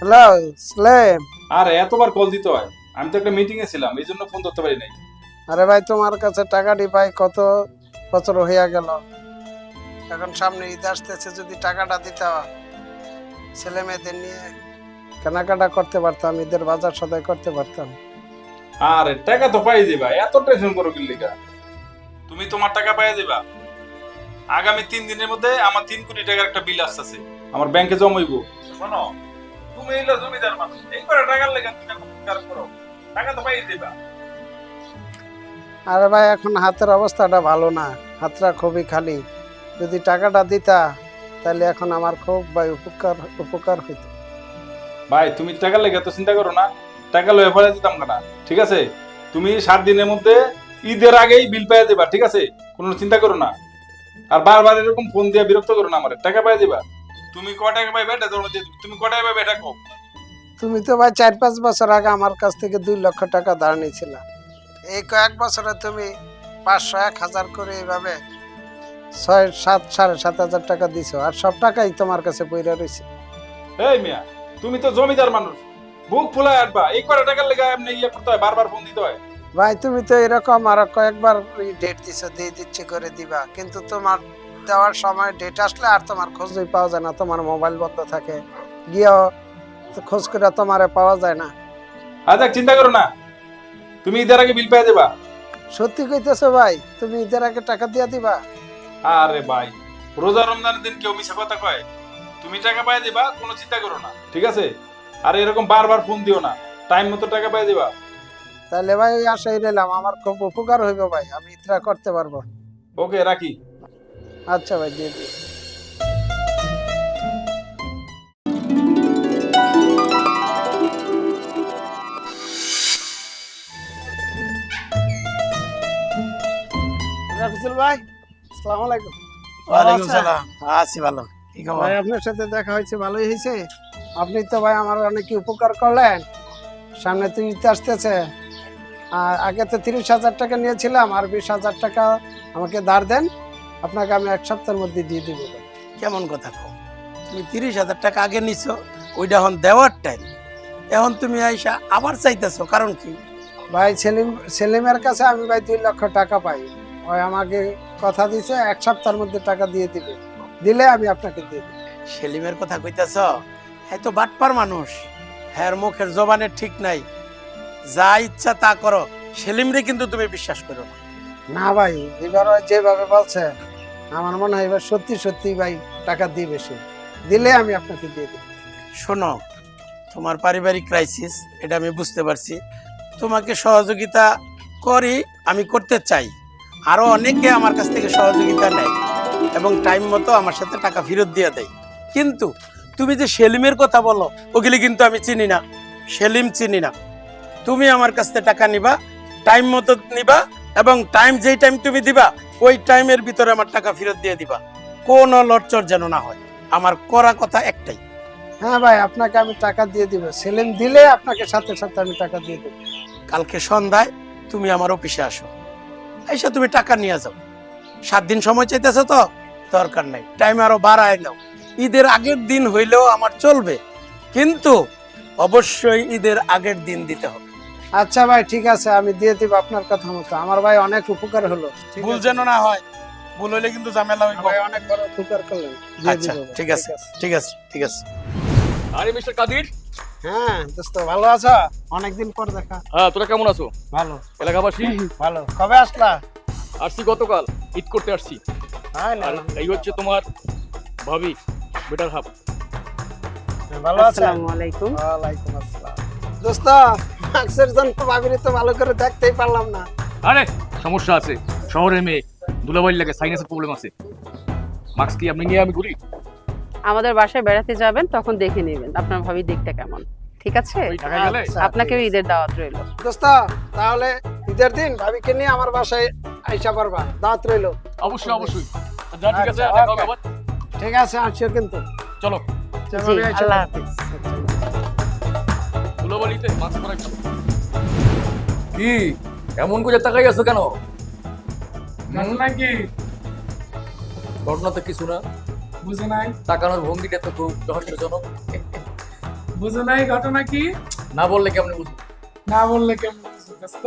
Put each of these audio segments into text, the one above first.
Hello স্লেম। আর এতবার call দিতে হয়? আমি তো একটা মিটিং এ ছিলাম, এই জন্য ফোন ধরতে পারি নাই। আরে ভাই তোমার কাছে টাকাটি ভাই কত বছর হইয়া গেল, এখন সামনে ঈদ আসতেছে, যদি টাকাটা দিতে ছেলে মেয়েদের নিয়ে কেনাকাটা করতে পারতাম, ঈদের বাজার সদাই করতে পারতাম। আরে টাকা তো পাই দিবা, এত টেনশন করো কি লিগা? তুমি তোমার টাকা পাই দিবা। আগামী 3 দিনের মধ্যে আমার 3 কোটি টাকার একটা বিল আসতেছে, আমার ব্যাংকে জমাইবো। শোনো, তুমি এলো জমিদার মানুষ, এই করে টাকার লেগে তুমি এখন কাজ করো, টাকা তো পাই দিবা। আরে ভাই এখন হাতের অবস্থাটা ভালো না, হাতটা খুবই খালি, যদি টাকাটা দিতা তাহলে এখন আমার খুব ভাই উপকার উপকার হইতো। ভাই তুমি টাকার লেগে তো চিন্তা করো না, টাকা লয়ে ফেলে দিতাম না, ঠিক আছে? তুমি 7 দিনের মধ্যে ঈদের আগেই বিল পেয়ে দিবা, ঠিক আছে? কোনো চিন্তা করো না। আর বারবার এরকম ফোন দিয়ে বিরক্ত করো না, আমার টাকা পেয়ে দিবা। তুমি ক টাকা পাইবে এটা তোমার দিয়ে দিবো। তুমি ক টাকা পাইবে এটা কও। তুমি তো ভাই 4-5 বছর আগে আমার কাছ থেকে 2 লক্ষ টাকা ধার নিয়েছিলা, এই কয়েক বছরে তুমি 500-1000 করে এইভাবে 6-7-7.5 হাজার টাকা দিছো, আর সব টাকাই তোমার কাছে পইরা রয়েছে। এই মিয়া, তুমি তো জমিদার মানুষ, বুক ফুলায় আসবা, এই কটা টাকার লেগে এমনি ইয়ে করতে হয়, বারবার ফোন দিতে হয়। ভাই তুমি তো এরকম আর কয়েকবার ডেট দিছো, দিয়ে দিচ্ছে করে দিবা, কিন্তু তোমার দেওয়ার সময় ডেট আসলে আর তোমার খোঁজই পাওয়া যায় না, তোমার মোবাইল বন্ধ থাকে, গিয়েও খোঁজ করে তোমারে পাওয়া যায় না। আচ্ছা চিন্তা করো না, তুমি ঈদের আগে বিল পেয়ে দেবা। সত্যি কইতেছো ভাই, তুমি ঈদের আগে টাকা দিয়ে দিবা? আরে ভাই, রোজা রমজানের দিন কেউ মিছা কথা কয়? তুমি টাকা পাই দিবা, কোনো চিন্তা করো না, ঠিক আছে? আর এরকম বারবার ফোন দিও না, টাইম মতো টাকা পাই দিবা। তাহলে ভাই ওই আশাই রইলাম, আমার খুব উপকার হইব ভাই, আমি ইতরা করতে পারবো। ওকে, রাখি। আচ্ছা ভাই, দিয়ে দিই। রাফিজুল ভাই, আসসালামু আলাইকুম। ওয়ালাইকুম আচ্ছা। সালাম। আছি ভালো। কি খবর? ভাই আপনার সাথে দেখা হয়েছে, ভালোই হয়েছে। আপনি তো ভাই আমার অনেক উপকার করলেন, সামনে তো ঈদ আসতেছে, আর আগে তো 30,000 টাকা নিয়েছিলাম, আর 20,000 টাকা আমাকে ধার দেন, আপনাকে আমি 1 সপ্তাহের মধ্যে দিয়ে দিব। কেমন কথা কও? তুমি 30,000 টাকা আগে নিছো, ওইটা এখন দেওয়ার টাইম। এখন তুমি আইসা আবার চাইতেছো, কারণ কি? ভাই সেলিমের কাছে আমি ভাই 2 লক্ষ টাকা পাই, ওই আমাকে কথা দিছে 1 সপ্তাহের মধ্যে টাকা দিয়ে দিবে, দিলে আমি আপনাকে দিয়ে দিব। সেলিমের কথা কইতাছ? হ্যাঁ তো বাটপার মানুষ, হ্যাঁ মুখের জবানের ঠিক নাই, যা ইচ্ছা তা করো। সেলিমরে কিন্তু তুমি বিশ্বাস করো না। না ভাই, এবার ওই যেভাবে বলছে আমার মনে হয় এবার সত্যি সত্যি ভাই টাকা দিয়ে বেশি, দিলে আমি আপনাকে দিয়ে দিব। শোনো, তোমার পারিবারিক ক্রাইসিস, এটা আমি বুঝতে পারছি। তোমাকে সহযোগিতা করি, আমি করতে চাই। আরো অনেকে আমার কাছ থেকে সহযোগিতা নেয় এবং টাইম মতো আমার সাথে টাকা ফেরত দিয়ে দেয়। কিন্তু তুমি যে সেলিমের কথা বলো, ওগুলি কিন্তু আমি চিনি না, সেলিম চিনি না। তুমি আমার কাছ থেকে টাকা নিবা, টাইম মতো নিবা, এবং যেই টাইম তুমি দিবা ওই টাইমের ভিতরে আমার টাকা ফেরত দিয়ে দিবা। কোনো লড়চড় যেন না হয়। আমার করা কথা একটাই। হ্যাঁ ভাই, আপনাকে আমি টাকা দিয়ে দিব, সেলিম দিলে আপনাকে সাথে সাথে আমি টাকা দিয়ে দেব। কালকে সন্ধ্যায় তুমি আমার অফিসে আসো, এসে তুমি টাকা নিয়ে যাও। 7 দিন সময় চাইতেছো তো, দরকার নাই, টাইম আরো বাড়ায় নাও। ঈদের আগের দিন হইলেও আমার চলবে, কিন্তু অবশ্যই ঈদের আগের দিন দিতে হবে। আচ্ছা ভাই, ঠিক আছে, আমি দিয়ে দিব আপনার কথা মতো। আমার ভাই অনেক উপকার হলো, ঠিক ভুল আছে? যেন না হয়, ভুল হইলে কিন্তু ঝামেলা হইব। ভাই অনেক বড় উপকার করলেন, দিয়ে আচ্ছা দিব ভাই। ঠিক আছে, ঠিক আছে, ঠিক আছে। আরে মিস্টার কাদির, হ্যাঁ দোস্ত, ভালো আছো? অনেকদিন পর দেখা। হ্যাঁ তোরা কেমন আছো? ভালো এলাকাবাসী? ভালো। কবে আসলা? আসছি গতকাল, ঈদ করতে আসছি। হ্যাঁ না, আর এই হচ্ছে তোমার ভাবি, বেটার হাফ। ভালো আছেন? আসসালামু আলাইকুম। ওয়ালাইকুম আসসালাম। দোস্ত, মাক্সের জন তো ভাবিরে তো ভালো করে দেখতেই পারলাম না। আরে সমস্যা আছে, শহরের মেয়ে, দুলাবাড়ি লাগে, সাইনাসের প্রবলেম আছে। মাস্ক কি আপনি নিয়ে আমি ঘুরি? আমাদের বাসায় বেড়াতে যাবেন, তখন দেখে নেবেন আপনার ভাবি দেখতে কেমন, ঠিক আছে? ওই ঢাকা গেলে আচ্ছা, আপনাকেও ঈদের দাওয়াত রইল। দোস্ত, তাহলে ঈদের দিন ভাবিকে নিয়ে আমার বাসায় আইসা পারবা, দাওয়াত রইলো। অবশ্যই অবশ্যই। যা ঠিক আছে, আচ্ছা, দেখা হবে ওকে। আবার। ঠিক আছে, আসিও কিন্তু। চলো, চলো, জি, আমি আইসা আল্লাহ পড়বো। হাফেজ। দুলাবাড়িতে মাস্ক পরাই ভালো। কি এমন করে তাকাই আছো কেন? নাকি ঘটনা তো কিছু না, বুঝে নাই? তাকানোর ভঙ্গিটা তো খুব রহস্যজনক। বুঝো নাই ঘটনা কি? না বললে কেমন বুঝবো? না বললে কেমন বুঝো দোস্ত?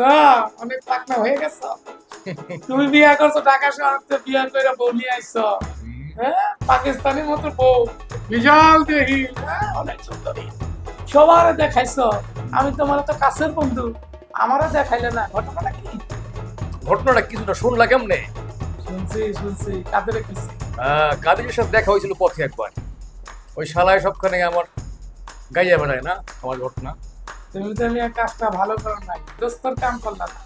অনেক পাকনা হয়ে গেছো। তুমি বিয়ে করছো ঢাকা শহরে, বিয়ে করে বউ নিয়ে আইছো। হ্যাঁ, পাকিস্তানের মতো বউ, বিশাল দেহি, অনেক সুন্দরী, সবার দেখাইছো। আমি তোমার তো কাছের বন্ধু, আমারও দেখাইলে না। ঘটনাটা কি? ঘটনাটা কিছুটা শুনলা কেমনে? শুনছি কাদের কিছু। কাদিরের সাথে দেখা হয়েছিল পথে একবার। ওই শালায় সবখানে আমার গাইয়া বেড়ায় না আমার ঘটনা। তুমি তো আমি কাজটা ভালো করো নাই, দোস্তর কাম করলাম না।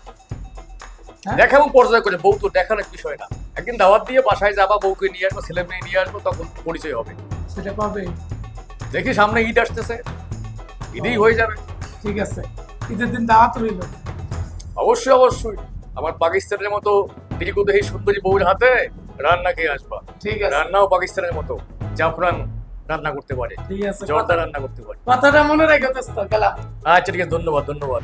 হ্যাঁ? দেখাবো পর্যায় করে, বউ তো দেখানোর বিষয় না। একদিন দাওয়াত দিয়ে বাসায় যাবা, বউকে নিয়ে আসবো, ছেলে মেয়ে নিয়ে আসবো, তখন পরিচয় হবে। সেটা পাবে। দেখি সামনে ঈদ আসতেছে, ঈদেই হয়ে যাবে। ঠিক আছে, ঈদের দিন দাওয়াত রইল। অবশ্যই অবশ্যই। আমার পাকিস্তানের মতো দীর্ঘদেহী সুন্দরী বউর হাতে রান্না খেয়ে আসবা। ঠিক আছে, রান্নাও পাকিস্তানের মতো, জাফরান রান্না করতে পারে, ঠিক আছে, জর্দা রান্না করতে পারে। কথাটা মনে রেখো দোস্ত, গেলাম। আচ্ছা ঠিক আছে, ধন্যবাদ ধন্যবাদ।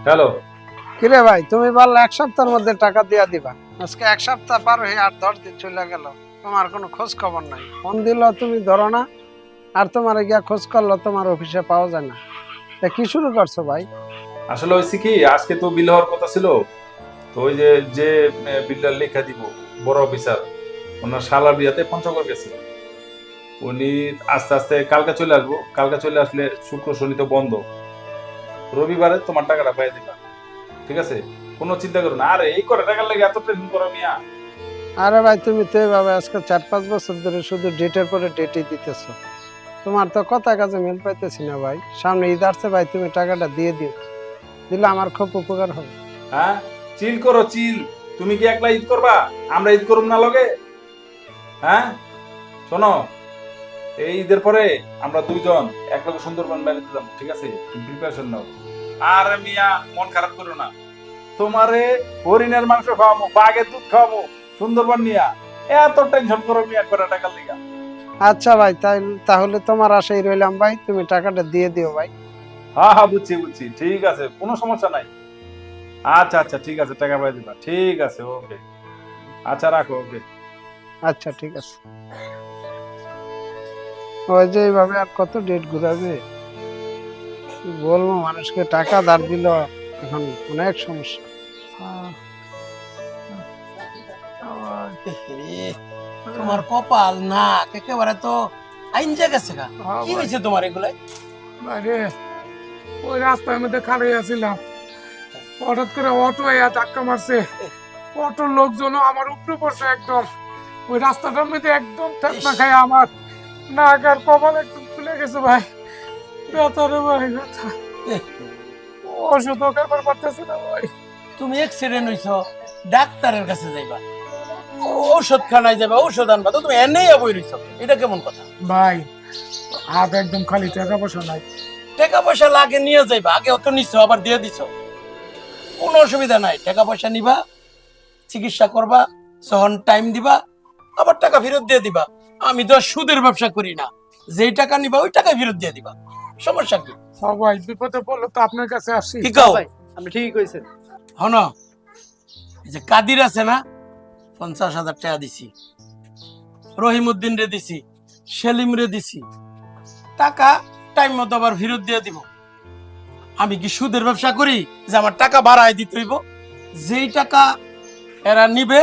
হ্যালো, কিরে ভাই, তুমি বললে 1 সপ্তাহের মধ্যে টাকা দিয়া দিবা। আজকে 1 সপ্তাহ পার হয়ে 8-10 দিন চলে গেল, তোমার কোনো খোঁজ খবর নাই। ফোন দিল তুমি ধরো না, আর তোমার গিয়া খোঁজ করলো তোমার অফিসে পাওয়া যায় না। তা কি শুরু করছো ভাই? আসলে হয়েছে কি, আজকে তো বিল হওয়ার কথা ছিল। তো ওই যে যে বিলটা লেখা দিব বড় অফিসার, ওনার শালার বিয়াতে পঞ্চগড় গেছে। উনি আস্তে আস্তে কালকে চলে আসবো। কালকে চলে আসলে শুক্র শনি তো বন্ধ, রবিবারে তোমার টাকাটা পাই দিবা। ঠিক আছে, কোনো চিন্তা করো না। আরে এই করে টাকার লেগে এত টেনশন করো মিয়া। আরে ভাই, তুমি তো এভাবে আজকে 4-5 বছর ধরে শুধু ডেটের পরে ডেটই দিতেছো। তোমার তো কথা কাজে মিল পাইতেছি না ভাই। সামনে ঈদ আসছে ভাই, তুমি টাকাটা দিয়ে দিও, দিলে আমার খুব উপকার হবে। হ্যাঁ, চিল করো চিল। তুমি কি একলা ঈদ করবা? আমরা ঈদ করুম না লগে? হ্যাঁ শোনো, এই ঈদের পরে আমরা দুইজন একলগে সুন্দরবন বেড়াতে যাবো। ঠিক আছে, প্রিপারেশন নাও। আর মিয়া মন খারাপ করো না, তোমারে হরিণের মাংস খাওয়াবো, বাঘের দুধ খাওয়াবো সুন্দরবন নিয়া। এত টেনশন করো মিয়া করে টাকার লিগা। আচ্ছা ভাই, তাহলে তোমার আশাই রইলাম ভাই, তুমি টাকাটা দিয়ে দিও ভাই। হ্যাঁ হ্যাঁ, বুঝছি বুঝছি, ঠিক আছে, কোনো সমস্যা নাই। আচ্ছা আচ্ছা ঠিক আছে, টাকা পাই দিবা। ঠিক আছে, ওকে, আচ্ছা রাখো, ওকে। আচ্ছা ঠিক আছে। ওই যে এইভাবে আর কত ডেট ঘুরাবে, কি বলবো, মানুষকে টাকা ধার দিল এখন অনেক সমস্যা। তোমার কপাল না একেবারে তো আইনজা গেছে গা। কি হয়েছে তোমার এগুলো? আরে ওই রাস্তার মধ্যে খাড়াই আছিলাম, হঠাৎ করে অটো আয়া ধাক্কা মারছে। অটোর লোকজন আমার উপরে পড়ছে একদম। ওই রাস্তাটার মধ্যে একদম ঠেকনা খায় আমার নাক আর কপাল একদম খুলে গেছে ভাই। ব্যথা রে ভাই, ব্যথা। ওষুধ খাবার পারতেছি না ভাই। তুমি অ্যাক্সিডেন্ট হইছো, ডাক্তারের কাছে যাইবা, ঔষধ খানায় যাবা, ঔষধ আনবা, তো তুমি এনেই বই রইছো। এটা কেমন কথা ভাই? হাত একদম খালি, টাকা পয়সা নাই। টাকা পয়সা লাগে নিয়ে যাইবা, আগে অত নিছো আবার দিয়ে দিছো, কোনো অসুবিধা নাই। টাকা পয়সা নিবা, চিকিৎসা করবা, যখন টাইম দিবা আবার টাকা ফেরত দিয়ে দিবা। আমি তো আর সুদের ব্যবসা করি না, যেই টাকা নিবা ওই টাকা ফেরত দিয়ে দিবা, সমস্যা কি? সবাই বিপদে পড়লো তো আপনার কাছে আসি। কি কও? আপনি ঠিকই কইছেন। হন, এই যে কাদির আছে না, 50,000 টাকা দিছি, রহিমউদ্দিন রে দিছি, সেলিম রে দিছি, টাকা টাইম মতো আবার ফেরত দিয়ে দিব। আমি কি সুদের ব্যবসা করি যে আমার টাকা বাড়ায় দিতে হইব? যেই টাকা এরা নিবে,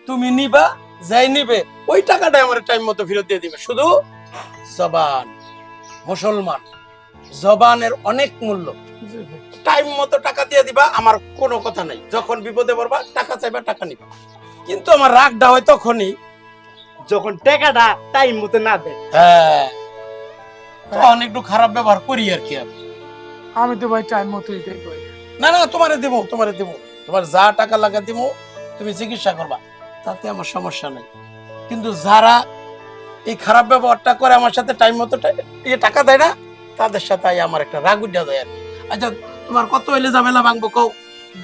তুমি নিবা, যাই নিবে ওই টাকাটা আমার টাইম মতো ফেরত দিয়ে দিবে। শুধু জবান, মুসলমান, জবানের অনেক মূল্য। টাইম মতো টাকা দিয়ে দিবা, আমার কোনো কথা নাই। যখন বিপদে পড়বা টাকা চাইবা, টাকা নিবা। কিন্তু আমার রাগটা হয় তখনই যখন টাকাটা টাইম মতো না দেয়। হ্যাঁ, তখন একটু খারাপ ব্যবহার করি আর কি আমি। আমি তো ভাই টাইম মতোই দেই ভাই। না না, তোমারে দেবো, তোমার যা টাকা লাগা দেবো, তুমি চিকিৎসা করবা, তাতে আমার সমস্যা নাই। কিন্তু যারা এই খারাপ ব্যবহারটা করে আমার সাথে টাইম মতো টাকা দেয় না, তাদের সাথে আমার একটা রাগ উঠা যায় আর কি। আচ্ছা, তোমার কত হইলে ঝামেলা ভাঙবো কও?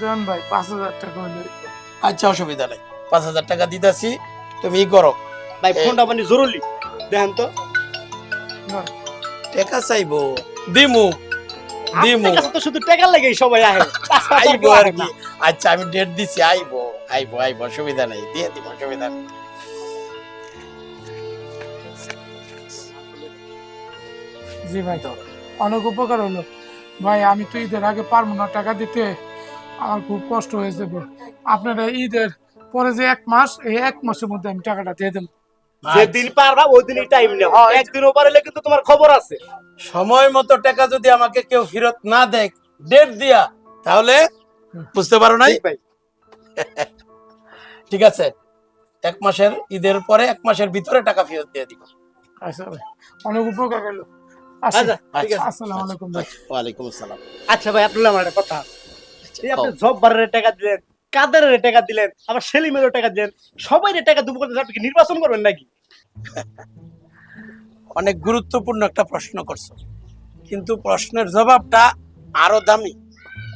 দেন ভাই 5,000 টাকা হইলে। আচ্ছা, অসুবিধা নাই, 5,000 টাকা দিতেছি, তুমি ই করো। ভাই ফোনটা মানে জরুরি, দেখেন তো। টাকা চাইবো, দিমু আপনার কাছে তো শুধু টাকা লাগেই সবাই আহে। আইবো আর কি। আচ্ছা, আমি ডেট দিছি, আইবো, অসুবিধা নাই, দিয়ে দিব, অসুবিধা নেই। জি ভাই, অনেক উপকার হলো ভাই। আমি তো ঈদের আগে পারবো না টাকা দিতে, আমার খুব কষ্ট হয়ে যাবে। আপনারা ঈদের পরে যে 1 মাস, এই 1 মাসের মধ্যে আমি টাকাটা দিয়ে দেবো। যেদিন পারবা ওই দিনই টাইম নেও, একদিন ওভার হলে কিন্তু তোমার খবর আছে। সময় মতো টাকা যদি আমাকে কেউ ফেরত না দেয় ডেট দিয়া, তাহলে বুঝতে পারো নাই ভাই। ঠিক আছে, 1 মাসের ঈদের পরে 1 মাসের ভিতরে টাকা ফেরত দিয়ে দিব। আচ্ছা ভাই, অনেক উপকার হলো। আচ্ছা ঠিক আছে। আসসালামু আলাইকুম ভাই। ওয়ালাইকুম আসসালাম। আচ্ছা ভাই, আপনার আমার একটা কথা আছে। এই আপনি জব্বারের টাকা দিলেন, কাদেরের টাকা দিলেন, আবার সেলিমেরও টাকা দিলেন, সবাইয়ের টাকা দেবো করতে আপনি কি নির্বাচন করবেন নাকি? অনেক গুরুত্বপূর্ণ একটা প্রশ্ন করছো, কিন্তু প্রশ্নের জবাবটা আরো দামি।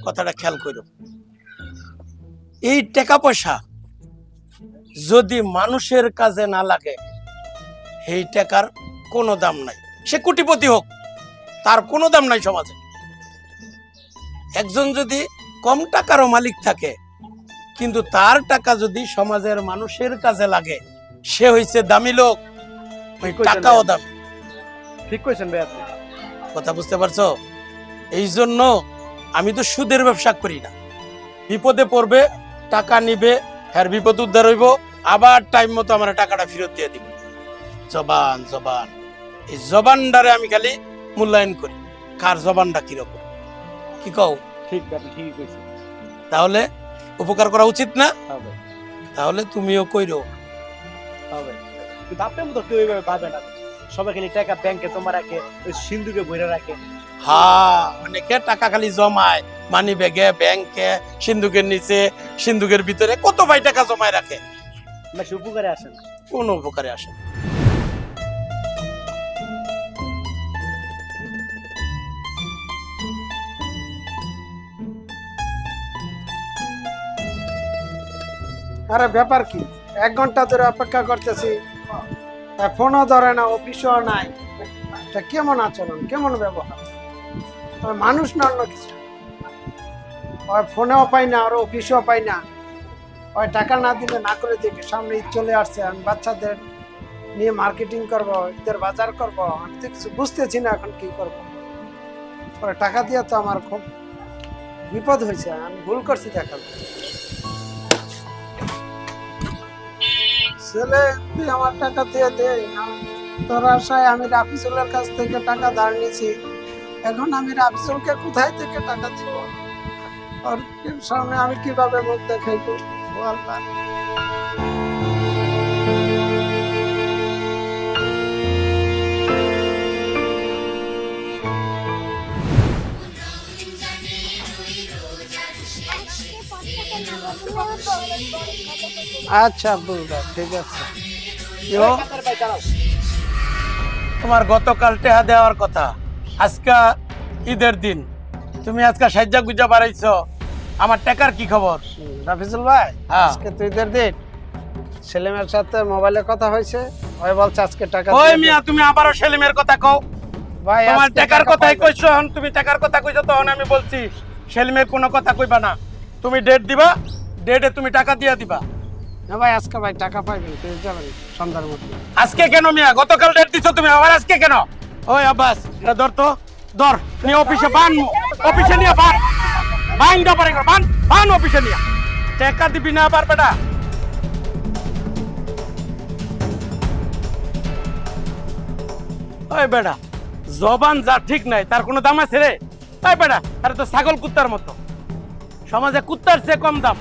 কথাটা খেয়াল করো, এই টাকা পয়সা যদি মানুষের কাজে না লাগে, এই টাকার কোনো দাম নাই। সে কোটিপতি হোক, তার কোনো দাম নাই সমাজে। একজন যদি কম টাকারও মালিক থাকে, কিন্তু তার টাকা যদি সমাজের মানুষের কাজে লাগে, সে হইছে দামি লোক, ওই টাকাও দামি। ঠিক কইছেন ভাই আপনি। কথা বুঝতে পারছো? এই জন্য আমি তো সুদের ব্যবসা করি না। বিপদে পড়বে, টাকা নিবে, হ্যাঁ বিপদ উদ্ধার হইব, আবার টাইম মতো আমার টাকাটা ফেরত দিয়ে দিব। জবান, এই জবানটারে আমি খালি মূল্যায়ন করি, কার জবানটা কিরকম। কি কও? ঠিক আপনি ঠিকই কইছেন। তাহলে উপকার করা উচিত না? হ্যাঁ ভাই, তাহলে তুমিও কইরো। হ্যাঁ ভাই। কিন্তু আপনার মতো কেউ এইভাবে পাবে না। সবাই খালি টাকা ব্যাংকে জমা রাখে, ওই সিন্ধুকে বইরা রাখে। হ্যাঁ, অনেকে টাকা খালি জমায় মানি ব্যাগে, ব্যাংকে, সিন্ধুকের নিচে, সিন্ধুকের ভিতরে, কত ভাই টাকা জমায় রাখে, না সে উপকারে আসে না। কোনো উপকারে আসে না। আরে ব্যাপার কি, 1 ঘন্টা ধরে অপেক্ষা করতেছি, ফোনও ধরে না, অফিসও নাই। এটা কেমন আচরণ, কেমন ব্যবহার? ওই মানুষ না অন্য কিছু? ওই ফোনেও পাই না, আর অফিসেও পাই না। ওই টাকা না দিলে না করে দিবে। সামনে ঈদ চলে আসছে, আমি বাচ্চাদের নিয়ে মার্কেটিং করব, ঈদের বাজার করব, আমি তো কিছু বুঝতেছি না এখন কি করব। ওই টাকা দিয়ে তো আমার খুব বিপদ হয়েছে, আমি ভুল করছি দেখা। ছেলে, তুই আমার টাকা দিয়ে দে। তোর আশায় আমি রাফিজুলের কাছ থেকে টাকা ধার নিয়েছি, এখন আমি রাফিজুলকে কোথায় থেকে টাকা দিব? ওর সামনে আমি কিভাবে মুখ দেখাইব? ও আল্লাহ। আচ্ছা বুঝবা, ঠিক আছে। তোমার গতকাল টেহা দেওয়ার কথা, আজকা ঈদের দিন, তুমি আজকে সাজ্জা গুজা বাড়াইছো, আমার টাকার কি খবর? রাফিজুল ভাই, হ্যাঁ। আজকে তো ঈদের দিন, সেলিমের সাথে মোবাইলে কথা হয়েছে, ওই বলছে আজকে টাকা ওই দিয়ে মিয়া, তুমি আবারও সেলিমের কথা কও। ভাই, তোমার আজকে টাকার টাকা কথাই পাইবে। কইছো, এখন তুমি টাকার কথা কইছো, তখন আমি বলছি সেলিমের কোনো কথা কইবা না। তুমি ডেট দিবা, ডেটে তুমি টাকা দিয়ে দিবা। না ভাই, আজকে ভাই টাকা পাইবেন, পেয়ে যাবেন সন্ধ্যার মধ্যে। আজকে কেন মিয়া? গতকাল ডেট দিছো তুমি, আবার আজকে কেন? ওই আব্বাস, এটা ধর তো, ধর নিয়ে অফিসে বান, অফিসে নিয়ে বান, বান দা পারে, বান বান অফিসে নিয়ে। টাকা দিবি না আবার বেটা? ওই বেটা, জবান যা ঠিক নাই, তার কোনো দাম আছে রে? তাই বেটা আরে তো ছাগল কুত্তার মতো সমাজে কুত্তার চেয়ে কম দাম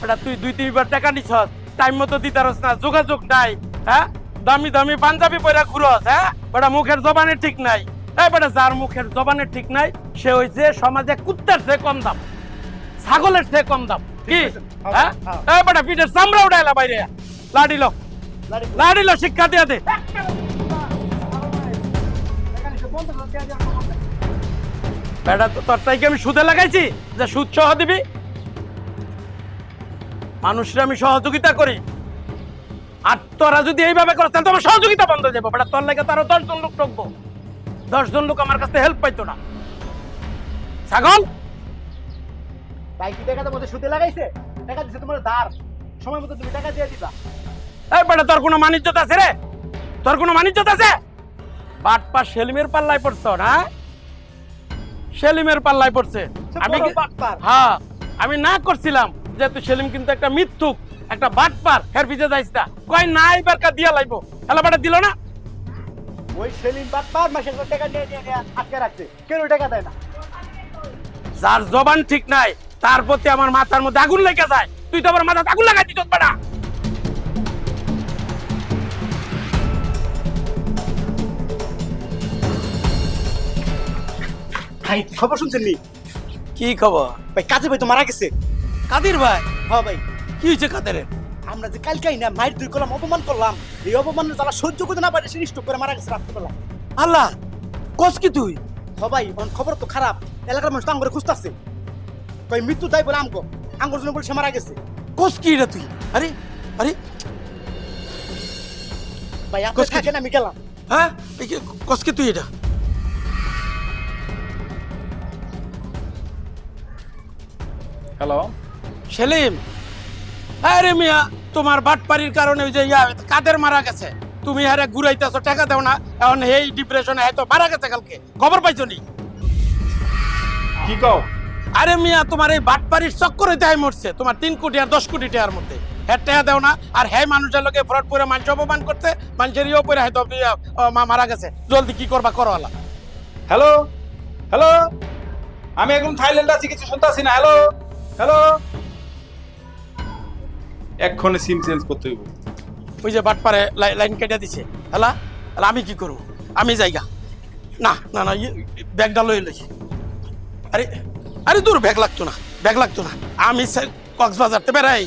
বেটা তুই 2-3 বার টাকা নিছস টাইম মতো দিতারস না যোগাযোগ নাই হ্যাঁ দামি দামি পাঞ্জাবি পয়রা ঘুরস হ্যাঁ বেটা মুখের জবানের ঠিক নাই এই বেটা যার মুখের জবানের ঠিক নাই সে হইছে সমাজে কুত্তার চেয়ে কম দাম ছাগলের চেয়ে কম দাম কি হ্যাঁ এই বেটা পিঠের চামড়া উড়াইলা বাইরে লাডিলো লাডিলো শিক্ষা দিয়া দে বেটা তো তোর টাইকে আমি সুদে লাগাইছি যে সুদ সহ দিবি মানুষের আমি সহযোগিতা করি আর তোরা যদি এইভাবে করো তাহলে তোমার সহযোগিতা বন্ধ হয়ে যাবে বেটা তোর লাগে তারও 10 জন লোক ঠকবো 10 জন লোক আমার কাছে হেল্প পাইতো না ছাগল ভাই কি টাকা তোমাদের সুদে লাগাইছে টাকা দিছে তোমার ধার সময় মতো তুমি টাকা দিয়ে দিবা এই বেটা তোর কোনো মানিজ্যত আছে রে তোর কোনো মানিজ্যত আছে বাটপা সেলিমের পাল্লায় পড়ছ না সেলিমের পাল্লায় পড়ছে আমি হ্যাঁ আমি না করছিলাম যে তুই সেলিম কিন্তু একটা মিথ্যুক একটা বাটপার এর পিছে যাইস না কই না এবার কা দিয়া লাইবো এলা বেটা দিল না ওই সেলিম বাটপার মাসের পর টাকা নিয়ে নিয়ে আটকে রাখছে কেন টাকা দেয় না যার জবান ঠিক নাই তার প্রতি আমার মাথার মধ্যে আগুন লেগে যায় তুই তো আমার মাথায় আগুন লাগাই দিছস বেটা ভাই খবর শুনছেন নি কি খবর ভাই কাজে ভাই তো মারা গেছে কাদির ভাই হ্যাঁ ভাই কি হয়েছে কাদের আমরা যে কালকেই না মাইর দুই কলম অপমান করলাম এই অপমানের জ্বালা সহ্য করতে না পারে সে স্ট্রোক করে মারা গেছে রাত্রিবেলা আল্লাহ কস কি তুই সবাই খবর তো খারাপ এলাকার মানুষ তো আঙ্গুরে খুঁজতেছে কই মৃত্যু তাই বলে আঙ্গুর জন্য বলে সে মারা গেছে কস কি রে তুই আরে আরে ভাই আপনি কষ্ট কি? থাকেন আমি গেলাম হ্যাঁ কস কি তুই এটা হ্যালো সেলিম আরে মিয়া তোমার বাটপারির কারণে ওই যে কাদের মারা গেছে তুমি হারে ঘুরাইতেছো টাকা দাও না এখন এই ডিপ্রেশনে হয়তো মারা গেছে কালকে খবর পাইছো নি কি কও আরে মিয়া তোমার এই বাটপারির চক্কর হইতে হয় মরছে তোমার 3 কোটি আর 10 কোটি টাকার মধ্যে হ্যাঁ টাকা দাও না আর হ্যাঁ মানুষের লোকে ফ্রড করে মানুষ অপমান করতে মানুষের ইয়ে করে হয়তো মারা গেছে জলদি কি করবা করো আলা হ্যালো হ্যালো আমি এখন থাইল্যান্ড আছি কিছু শুনতাছি না হ্যালো হ্যালো এক্ষণে সিম চেঞ্জ করতে হইব ওই যে বাটপারে লাইন কেটে দিছে হ্যালা হ্যালো আমি কি করবো আমি যাইগা না না না ব্যাগটা লই লই আরে আরে দূর ব্যাগ লাগতো না আমি কক্সবাজারতে বেড়াই